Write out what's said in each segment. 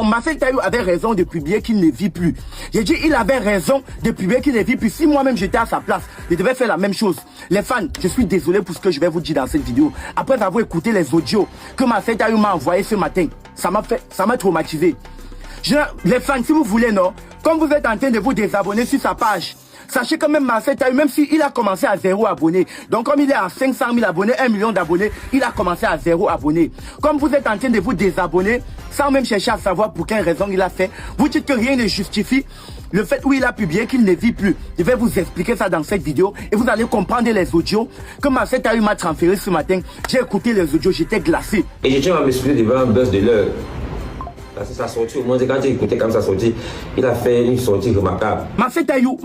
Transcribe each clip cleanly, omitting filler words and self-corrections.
Donc Marcel Taillou avait raison de publier qu'il ne vit plus. J'ai dit il avait raison de publier qu'il ne vit plus. Si moi-même j'étais à sa place, je devais faire la même chose. Les fans, je suis désolé pour ce que je vais vous dire dans cette vidéo. Après avoir écouté les audios que Marcel Taillou m'a envoyé ce matin, ça m'a traumatisé. Les fans, si vous voulez, non, comme vous êtes en train de vous désabonner sur sa page, sachez que même Marcel Taillou, même s'il a commencé à 0 abonnés, donc comme il est à 500 000 abonnés, 1 million d'abonnés, il a commencé à 0 abonnés. Comme vous êtes en train de vous désabonner, sans même chercher à savoir pour quelle raison il a fait, vous dites que rien ne justifie le fait où il a publié qu'il ne vit plus. Je vais vous expliquer ça dans cette vidéo et vous allez comprendre les audios que Marcel Taillou m'a transféré ce matin. J'ai écouté les audios, j'étais glacé. Et je tiens à m'excuser devant un buzz de l'heure. Parce que ça sorti, au moins quand j'ai écouté comme ça sorti, il a fait une sortie remarquable. Marcel Taillou,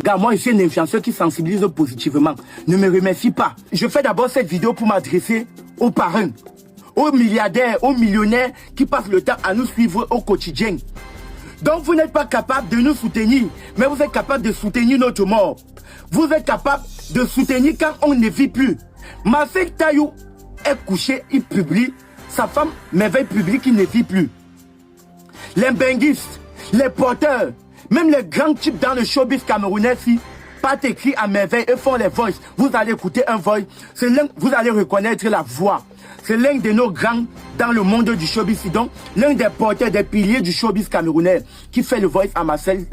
gars, moi je suis un influenceur qui sensibilise positivement. Ne me remercie pas. Je fais d'abord cette vidéo pour m'adresser aux parrains, aux milliardaires, aux millionnaires qui passent le temps à nous suivre au quotidien. Donc vous n'êtes pas capable de nous soutenir, mais vous êtes capable de soutenir notre mort. Vous êtes capable de soutenir quand on ne vit plus. Marcel Taillou est couché, il publie, sa femme merveille publie qu'il ne vit plus. Les benguistes, les porteurs, même les grands types dans le showbiz camerounais, si pas écrit à merveille et font les voices. Vous allez écouter un voice, vous allez reconnaître la voix. C'est l'un de nos grands dans le monde du showbiz. Donc, l'un des porteurs, des piliers du showbiz camerounais qui fait le voice à Marcel,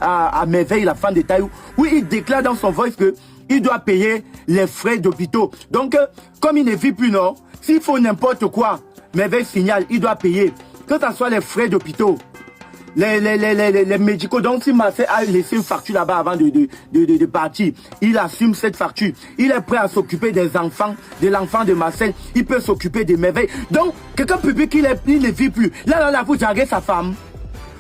à merveille, la femme de Taillou, où il déclare dans son voice que il doit payer les frais d'hôpitaux. Donc, comme il ne vit plus, non, s'il faut n'importe quoi, merveille signale, il doit payer. Que ce soit les frais d'hôpitaux, les médicaux. Donc si Marcel a laissé une facture là-bas avant de partir, il assume cette facture. Il est prêt à s'occuper des enfants, de l'enfant de Marcel. Il peut s'occuper des merveilles. Donc, quelqu'un public, il ne vit plus. Là, vous draguez sa femme.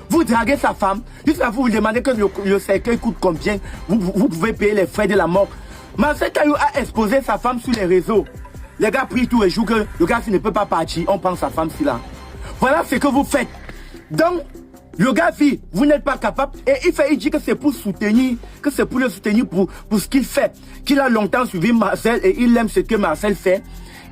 Vous draguez sa femme. Jusqu'à vous demandez que le cercueil coûte combien. Vous pouvez payer les frais de la mort. Marcel Taillou a exposé sa femme sur les réseaux. Les gars prient tous les jours que le gars s'il ne peut pas partir, on prend sa femme si là. Voilà ce que vous faites. Donc, le gars dit, vous n'êtes pas capable. Et il dit que c'est pour soutenir, que c'est pour le soutenir pour ce qu'il fait. Qu'il a longtemps suivi Marcel et il aime ce que Marcel fait.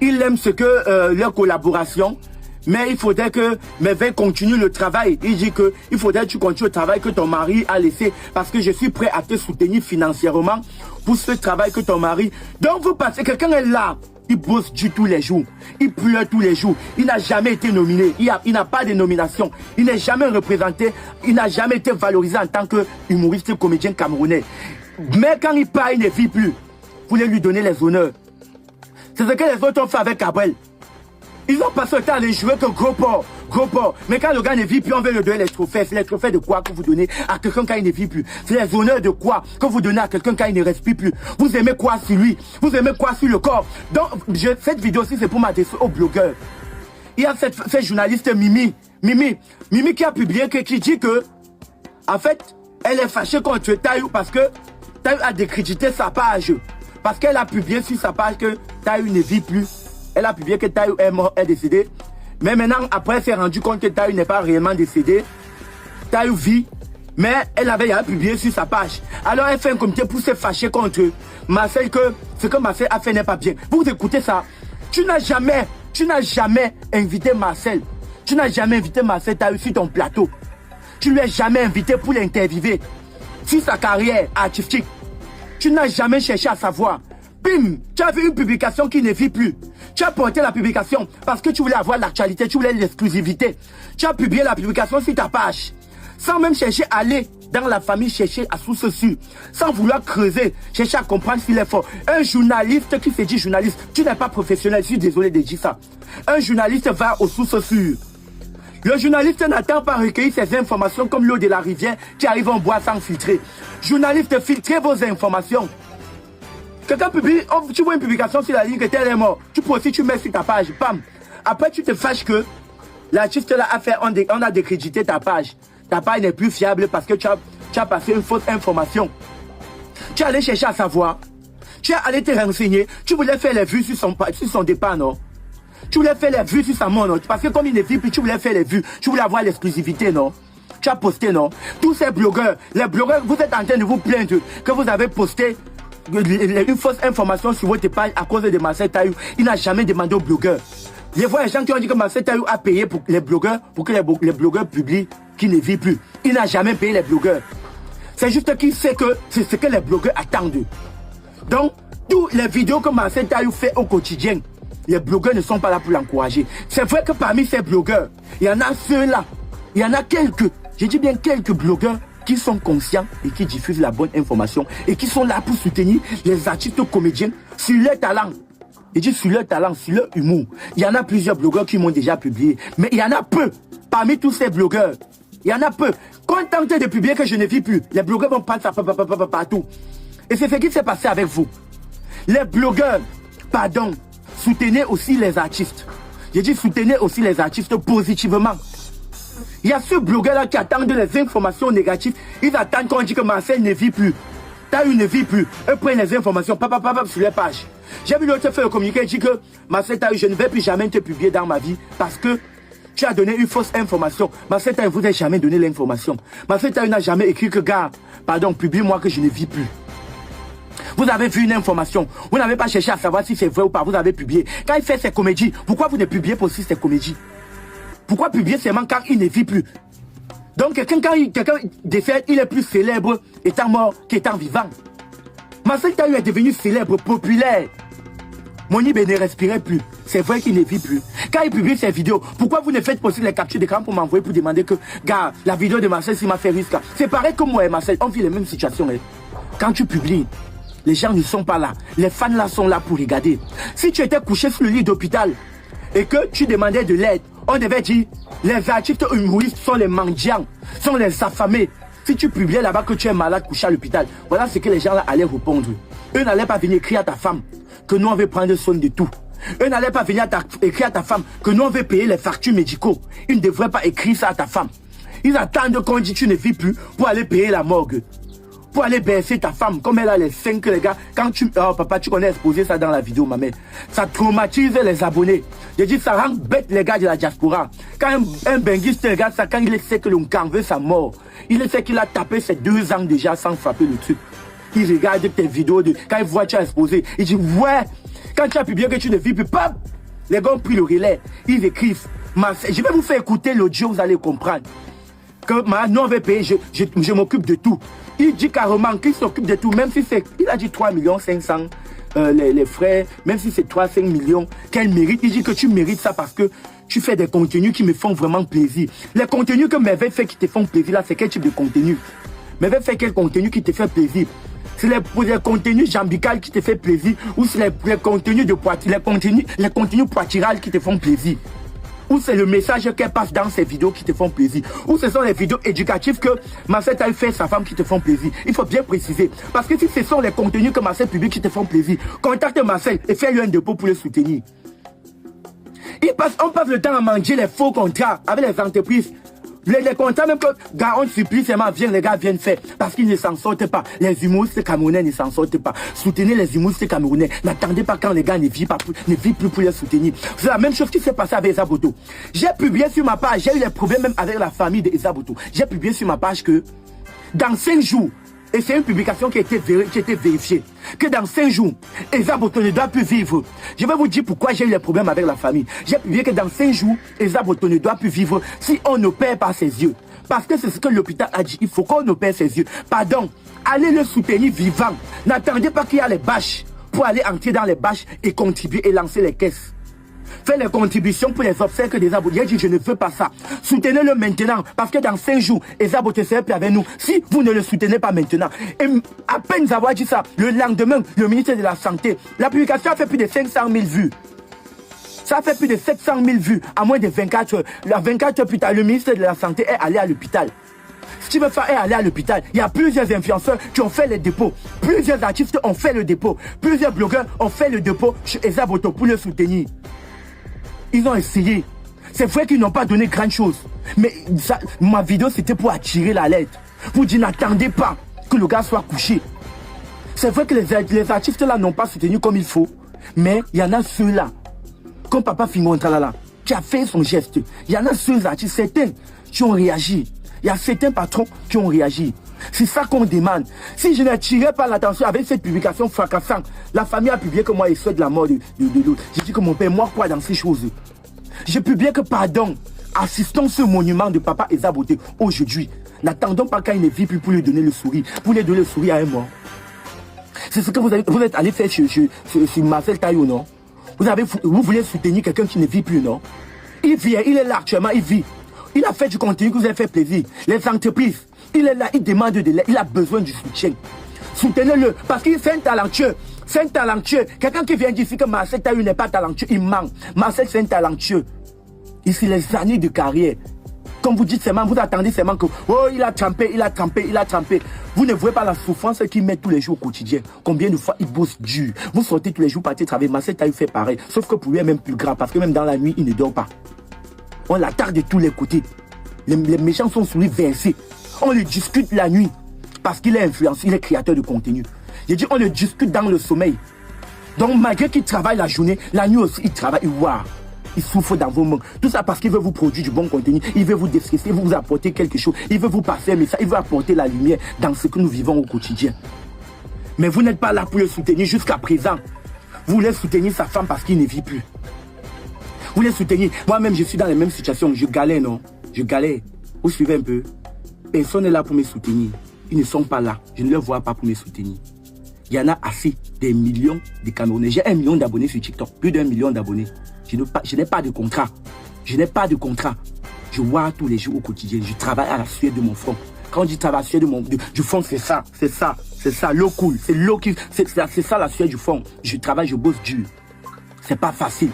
Il aime ce que leur collaboration. Mais il faudrait que Merveille continue le travail. Il dit que il faudrait que tu continues le travail que ton mari a laissé. Parce que je suis prêt à te soutenir financièrement pour ce travail que ton mari. Donc vous passez, quelqu'un est là. Il bosse tous les jours. Il pleure tous les jours. Il n'a jamais été nominé. Il n'a pas de nomination. Il n'est jamais représenté. Il n'a jamais été valorisé en tant que humoriste comédien camerounais. Mais quand il part, il ne vit plus. Vous voulez lui donner les honneurs. C'est ce que les autres ont fait avec Cabrel. Ils ont passé le temps à les jouer que gros porc. Mais quand le gars ne vit plus, on veut lui donner les trophées. C'est les trophées de quoi que vous donnez à quelqu'un quand il ne vit plus? C'est les honneurs de quoi que vous donnez à quelqu'un quand il ne respire plus? Vous aimez quoi sur lui? Vous aimez quoi sur le corps? Donc, cette vidéo-ci, c'est pour m'adresser aux blogueurs. Il y a cette journaliste Mimi qui a publié, qui dit que, en fait, elle est fâchée contre Taillou parce que Taillou a décrédité sa page. Parce qu'elle a publié sur sa page que Taillou ne vit plus. Elle a publié que Taillou est mort, est décédé. Mais maintenant, après, elle s'est rendue compte que Taillou n'est pas réellement décédé. Taillou vit, mais elle avait publié sur sa page. Alors, elle fait un comité pour se fâcher contre Marcel, que ce que Marcel a fait n'est pas bien. Vous écoutez ça. Tu n'as jamais invité Marcel. Tu n'as jamais invité Marcel Taillou sur ton plateau. Tu ne lui as jamais invité pour l'interviewer sur sa carrière artistique. Tu n'as jamais cherché à savoir. Bim, tu as vu une publication qui ne vit plus. Tu as porté la publication parce que tu voulais avoir l'actualité, tu voulais l'exclusivité. Tu as publié la publication sur ta page. Sans même chercher à aller dans la famille, chercher à source sûre. Sans vouloir creuser, chercher à comprendre s'il est fort. Un journaliste qui se dit journaliste, tu n'es pas professionnel, je suis désolé de dire ça. Un journaliste va aux sources sûres. Le journaliste n'attend pas recueillir ses informations comme l'eau de la rivière qui arrive en bois sans filtrer. Journaliste, filtrez vos informations. Quelqu'un publie, tu vois une publication sur la ligne que tel est mort. Tu peux aussi, tu mets sur ta page, bam. Après, tu te fâches que l'artiste là a fait, on a décrédité ta page. Ta page n'est plus fiable parce que tu as passé une fausse information. Tu es allé chercher à savoir. Tu es allé te renseigner. Tu voulais faire les vues sur son départ, non? Tu voulais faire les vues sur sa mort, non? Parce que comme il ne vit plus, tu voulais faire les vues. Tu voulais avoir l'exclusivité, non? Tu as posté, non? Tous ces blogueurs, les blogueurs, vous êtes en train de vous plaindre que vous avez posté une fausse information sur votre page à cause de Marcel Taillou. Il n'a jamais demandé aux blogueurs. Je vois les gens qui ont dit que Marcel Taillou a payé pour les blogueurs, pour que les blogueurs publient qui ne vit plus. Il n'a jamais payé les blogueurs. C'est juste qu'il sait que c'est ce que les blogueurs attendent. Donc, toutes les vidéos que Marcel Taillou fait au quotidien, les blogueurs ne sont pas là pour l'encourager. C'est vrai que parmi ces blogueurs, il y en a ceux-là. Il y en a quelques, je dis bien quelques blogueurs qui sont conscients et qui diffusent la bonne information et qui sont là pour soutenir les artistes comédiens sur leur talent. Je dis sur leur talent, sur leur humour. Il y en a plusieurs blogueurs qui m'ont déjà publié. Mais il y en a peu. Parmi tous ces blogueurs, il y en a peu. Contentés de publier que je ne vis plus. Les blogueurs vont prendre ça partout. Et c'est ce qui s'est passé avec vous. Les blogueurs, pardon, soutenez aussi les artistes. Je dis soutenez aussi les artistes positivement. Il y a ce blogueur-là qui attendent les informations négatives. Ils attendent qu'on dise que Marcel ne vit plus. Taillou ne vit plus. Eux prennent les informations sur les pages. J'ai vu l'autre faire le communiqué et dit que Marcel Taillou, je ne vais plus jamais te publier dans ma vie parce que tu as donné une fausse information. Marcel Taillou vous a jamais donné l'information. Marcel Taillou n'a jamais écrit que gars, pardon, publie-moi que je ne vis plus. Vous avez vu une information. Vous n'avez pas cherché à savoir si c'est vrai ou pas. Vous avez publié. Quand il fait ses comédies, pourquoi vous ne publiez pas aussi ses comédies? Pourquoi publier seulement quand il ne vit plus? Donc quelqu'un décède, il est plus célèbre étant mort qu'étant vivant. Marcel Taillou est devenu célèbre, populaire. Monibe ne respirait plus. C'est vrai qu'il ne vit plus. Quand il publie ses vidéos, pourquoi vous ne faites pas aussi les captures d'écran pour m'envoyer pour demander que, gars, la vidéo de Marcel, s'il m'a fait risque. C'est pareil que moi et Marcel, on vit les mêmes situations. Hein. Quand tu publies, les gens ne sont pas là. Les fans là sont là pour regarder. Si tu étais couché sur le lit d'hôpital et que tu demandais de l'aide, on devait dire, les artistes humoristes sont les mendiants, sont les affamés. Si tu publiais là-bas que tu es malade couché à l'hôpital, voilà ce que les gens là allaient répondre. Eux n'allaient pas venir écrire à ta femme que nous on veut prendre soin de tout. Eux n'allaient pas venir écrire à ta femme que nous on veut payer les factures médicaux. Ils ne devraient pas écrire ça à ta femme. Ils attendent qu'on dise tu ne vis plus pour aller payer la morgue. Pour aller baisser ta femme, comme elle a les 5 les gars. Quand tu... Oh papa, tu connais exposé ça dans la vidéo, ma mère. Ça traumatise les abonnés. Je dis, ça rend bête les gars de la diaspora. Quand un benguiste regarde ça, quand il sait que l'Onkan veut sa mort, il sait qu'il a tapé ses 2 ans déjà sans frapper le truc. Il regarde tes vidéos, quand il voit que tu as exposé, il dit, ouais, quand tu as publié que tu ne vis plus, pop, les gars ont pris le relais. Ils écrivent, je vais vous faire écouter l'audio, vous allez comprendre. Que maintenant on va payer, je m'occupe de tout. Il dit carrément qu'il s'occupe de tout, même si c'est, il a dit 3 500 000 les frais, même si c'est 3-5 millions, qu'elle mérite. Il dit que tu mérites ça parce que tu fais des contenus qui me font vraiment plaisir. Les contenus que Merveille fait qui te font plaisir, là, c'est quel type de contenu? Merveille fait quel contenu qui te fait plaisir? C'est les contenus jambical qui te fait plaisir ou c'est les contenus de poitrine, les contenus poitrales qui te font plaisir? Ou c'est le message qu'elle passe dans ses vidéos qui te font plaisir? Ou ce sont les vidéos éducatives que Marcel Taillou fait sa femme qui te font plaisir? Il faut bien préciser. Parce que si ce sont les contenus que Marcel publie qui te font plaisir, contacte Marcel et fais-lui un dépôt pour le soutenir. On passe le temps à manger les faux contrats avec les entreprises. Les contrats, même que gars, on supplie seulement, les gars viennent faire. Parce qu'ils ne s'en sortent pas. Les humoristes camerounais ne s'en sortent pas. Soutenez les humoristes camerounais. N'attendez pas quand les gars ne vivent plus pour les soutenir. C'est la même chose qui s'est passé avec Eza Boto. J'ai publié sur ma page, j'ai eu des problèmes même avec la famille d'Eza Boto. J'ai publié sur ma page que dans 5 jours, et c'est une publication qui a été vérifiée, que dans 5 jours, Eza Boto ne doit plus vivre. Je vais vous dire pourquoi j'ai eu des problèmes avec la famille. J'ai publié que dans 5 jours, Eza Boto ne doit plus vivre si on n'opère pas ses yeux. Parce que c'est ce que l'hôpital a dit. Il faut qu'on opère ses yeux. Pardon, allez le soutenir vivant. N'attendez pas qu'il y ait les bâches pour aller entrer dans les bâches et contribuer et lancer les caisses. Faites les contributions pour les obsèques des abonnés. J'ai dit, je ne veux pas ça. Soutenez-le maintenant. Parce que dans 5 jours, Eza Boto sera plus avec nous. Si vous ne le soutenez pas maintenant. Et à peine avoir dit ça, le lendemain, le ministre de la Santé, la publication a fait plus de 500 000 vues. Ça a fait plus de 700 000 vues à moins de 24 heures. 24 heures plus tard, le ministre de la Santé est allé à l'hôpital. Steve Fa est allé à l'hôpital. Il y a plusieurs influenceurs qui ont fait les dépôts. Plusieurs artistes ont fait le dépôt. Plusieurs blogueurs ont fait le dépôt chez Eza Boto pour le soutenir. Ils ont essayé. C'est vrai qu'ils n'ont pas donné grand chose. Mais ça, ma vidéo, c'était pour attirer la lettre. Pour dire, n'attendez pas que le gars soit couché. C'est vrai que les artistes là n'ont pas soutenu comme il faut. Mais il y en a ceux-là, comme Papa Fingon Tralala, qui a fait son geste. Il y en a ceux artistes, certains qui ont réagi. Il y a certains patrons qui ont réagi. C'est ça qu'on demande. Si je n'attirais pas l'attention avec cette publication fracassante, la famille a publié que moi, il souhaite la mort de l'autre. J'ai dit que mon père, moi, quoi dans ces choses? Je publie que pardon. Assistons ce monument de Papa Eza Beauté aujourd'hui. N'attendons pas quand il ne vit plus pour lui donner le sourire. Pour lui donner le sourire à un mort. C'est ce que vous êtes allé faire sur Marcel Taillou, non? Vous voulez soutenir quelqu'un qui ne vit plus, non? Il vit, il est là actuellement, il vit. Il a fait du contenu qui vous a fait plaisir. Les entreprises, il est là, il demande de l'aide, il a besoin du soutien. Soutenez-le, parce qu'il c'est un talentueux. C'est un talentueux. Quelqu'un qui vient dire que Marcel Taillou n'est pas talentueux, il manque. Marcel, c'est un talentueux. Ici, les années de carrière. Comme vous dites seulement, vous attendez seulement que, oh, il a trempé, il a trempé, il a trempé. Vous ne voyez pas la souffrance qu'il met tous les jours au quotidien. Combien de fois il bosse dur. Vous sortez tous les jours, partez travailler. Marcel Taillou fait pareil. Sauf que pour lui, est même plus grave. Parce que même dans la nuit, il ne dort pas. On l'attaque de tous les côtés. Les méchants sont sur lui versés. On le discute la nuit. Parce qu'il est influenceur, il est créateur de contenu. J'ai dit, on le discute dans le sommeil. Donc, malgré qu'il travaille la journée, la nuit aussi, il travaille, il voit. Il souffre dans vos mains. Tout ça parce qu'il veut vous produire du bon contenu. Il veut vous déstresser, il veut vous apporter quelque chose. Il veut vous passer un message. Il veut apporter la lumière dans ce que nous vivons au quotidien. Mais vous n'êtes pas là pour le soutenir jusqu'à présent. Vous voulez soutenir sa femme parce qu'il ne vit plus. Vous voulez soutenir. Moi-même, je suis dans les mêmes situations. Je galère, non? Je galère. Vous suivez un peu? Personne n'est là pour me soutenir. Ils ne sont pas là. Je ne les vois pas pour me soutenir. Il y en a assez des millions de Camerounais. J'ai 1 million d'abonnés sur TikTok. Plus d'1 million d'abonnés. Je n'ai pas de contrat. Je n'ai pas de contrat. Je vois tous les jours au quotidien. Je travaille à la sueur de mon front. Quand on dit travail à la sueur du front, c'est ça. C'est ça. C'est ça. L'eau coule. C'est l'eau qui. C'est ça la sueur du front. Je travaille, je bosse dur. C'est pas facile.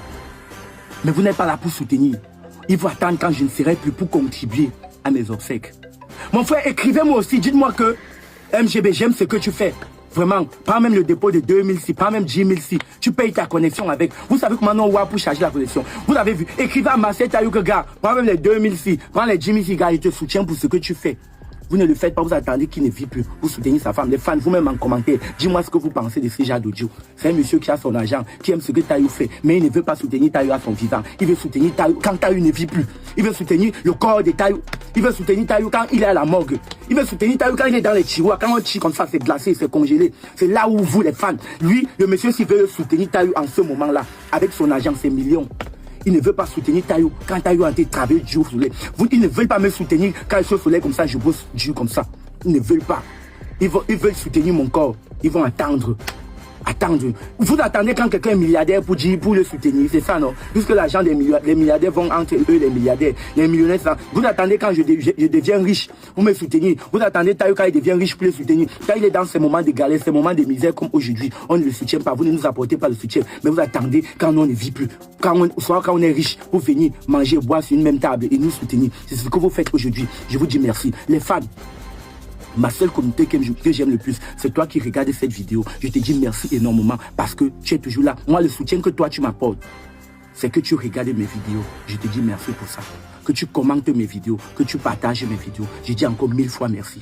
Mais vous n'êtes pas là pour soutenir. Il faut attendre quand je ne serai plus pour contribuer à mes obsèques. Mon frère, écrivez-moi aussi. Dites-moi que MGB, j'aime ce que tu fais. Vraiment, prends même le dépôt de 2006, prends même 10 000 si. Tu payes ta connexion avec. Vous savez comment on va pour charger la connexion. Vous avez vu. Écrivez à Marcel Taillou que gars, prends même les 2006, prends les 10 000 si, gars, il te soutient pour ce que tu fais. Vous ne le faites pas, vous attendez qu'il ne vit plus. Vous soutenez sa femme. Les fans, vous-même en commentaire, dis-moi ce que vous pensez de ce genre d'audio. C'est un monsieur qui a son argent, qui aime ce que Taillou fait, mais il ne veut pas soutenir Taillou à son vivant. Il veut soutenir Taillou quand Taillou ne vit plus. Il veut soutenir le corps de Taillou. Il veut soutenir Taillou quand il est à la morgue. Il veut soutenir Taillou quand il est dans les tiroirs. Quand on tire comme ça, c'est glacé, c'est congelé. C'est là où vous, les fans. Lui, le monsieur, s'il veut soutenir Taillou en ce moment-là, avec son argent, c'est millions. Il ne veut pas soutenir Taillou quand Taillou a été travaillé dur au soleil. Ils ne veulent pas me soutenir quand je suis au soleil comme ça, je bosse dur comme ça. Ils ne veulent pas. Ils veulent soutenir mon corps. Ils vont attendre. Attendre. Vous attendez quand quelqu'un est milliardaire pour le soutenir. C'est ça, non? Puisque l'argent des milliardaires vont entre eux, les milliardaires. Les millionnaires, ça. Vous attendez quand je deviens riche pour me soutenir. Vous attendez Taillou quand il devient riche pour le soutenir. Quand il est dans ces moments de galère, ces moments de misère comme aujourd'hui, on ne le soutient pas. Vous ne nous apportez pas le soutien. Mais vous attendez quand on ne vit plus. Soit quand on est riche, pour venir manger, boire sur une même table et nous soutenir. C'est ce que vous faites aujourd'hui. Je vous dis merci. Les fans. Ma seule communauté que j'aime le plus, c'est toi qui regardes cette vidéo. Je te dis merci énormément parce que tu es toujours là. Moi, le soutien que toi, tu m'apportes, c'est que tu regardes mes vidéos. Je te dis merci pour ça. Que tu commentes mes vidéos, que tu partages mes vidéos. Je dis encore 1000 fois merci.